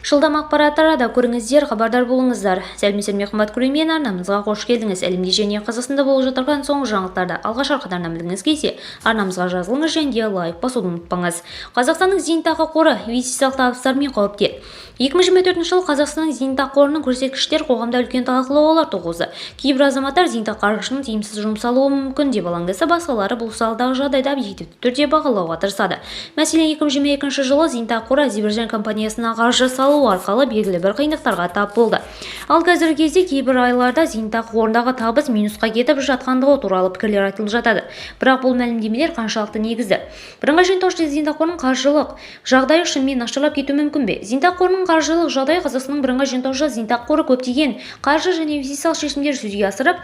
Жылдам ақпараттарда көріңіздер, хабардар болыңыздар. Сәлеметсіздер қымбат көрермен, арнамызға қош келдіңіз. Әлемде және Қазақстанда болып жатырған соңғы жаңалықтарды алғаш арқадарынан білгіңіз келсе, арнамызға жазылыңыз және лайк басуды ұмытпаңыз. Қазақстанның зейнетақы қоры инвестициялық табыстарымен қауіпте. 2024 жылы Қазақстанның зейнетақы қорының көрсеткіштер қоғамда үлкен талқылаулар туғызды. Кейбір азаматтар зейнетақы қаржысының тиімсіз жұмсалуы мүмкін деп алаңдаса, басқалары бұл саладағы жағдайды объективті түрде бағалауға тырысады. Мәселен, 2022 жылы зейнетақы қоры Азербайжан компаниясына қаржы салу арқылы белгілі бір қиындықтарға тап болды. Ал қазіргі кезде кейбір айларда зейнетақы қорындағы табыс минусқа кетіп жатқандығы туралы пікірлер айтылып жатады. Бірақ бұл мәлімдемелер қаншалықты негізді? Бірыңғай жинақтаушы зейнетақы қорының қаржылық жағдайы шынымен нашарлап кетуі мүмкін бе? Зейнетақы қорының қаржылық жағдайы Қазақстанның бірыңғай жинақтаушы зейнетақы қоры көптеген қаржы және инвестициялық шешімдер жүзеге асырып,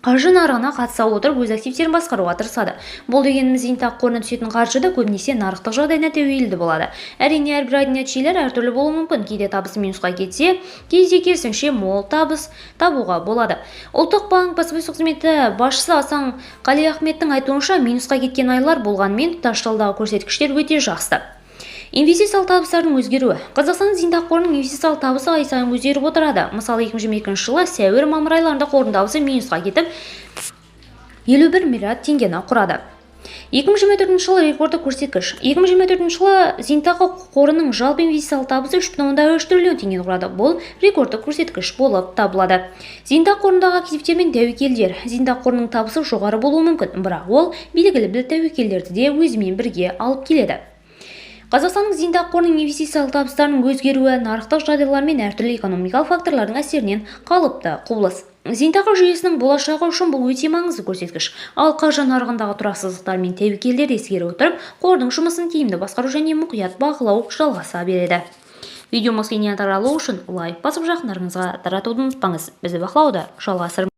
қаржы нарығына қатыса отырып өз активтерін басқаруға тырысады. Бұл дегеніміз зейнетақы қорына түсетін қаржы да көбінесе нарықтық жағдайына тәуелді болады. Әрине, әрбір айдың нәтижелері әртүрлі болуы мүмкін. Кейде табысы минусқа кетсе, кейде керісінше мол табыс табуға болады. Ұлттық банк баспасөз қызметі басшысы Асан Қалиахметтің айтуынша, минусқа кеткен айлар болғанымен тұтас жылдағы көрсеткіштер өте жақсы. Инвестициялық табыстардың өзгеруі. Қазақстан зейнетақы қорының инвестициялық табысы ай сайын өзгеріп отырады. Мысалы, 2022 жылы сәуір-мамыр айларында қордың табысы минусқа кетіп 51 миллиард теңгені құрады. 2024 жылы рекордтық көрсеткіш. 2024 жылы зейнетақы қорының жалпы инвестициялық табысы 3,3 триллион теңгені құрады. Бұл рекордтық көрсеткіш болып табылады. Зейнетақы қорындағы активтер мен тәуекелдер. Зейнетақы қорының табысы жоғары болуы мүмкін, бірақ ол белгілі бір тәуекелдерді де өзімен бірге алып келеді. Қазақстанның зейнетақы қорының инвестициялық табыстарының өзгеруі нарықтық жағдайлар мен әртүрлі экономикалық факторлардың әсерінен қалыпты құбылыс. Зейнетақы жүйесінің болашағы үшін бұл өте маңызды көрсеткіш. Ал қаржы нарығындағы тұрақсыздықтар мен тәуекелдерді ескере отырып, қордың жұмысын тиімді басқару және мұқият бақылау жалғаса береді. Видеомыз кеңінен таралу үшін лайк басып жақындарыңызға таратуды ұмытпаңыз. Бізді бақылауды жалғастырыңыз.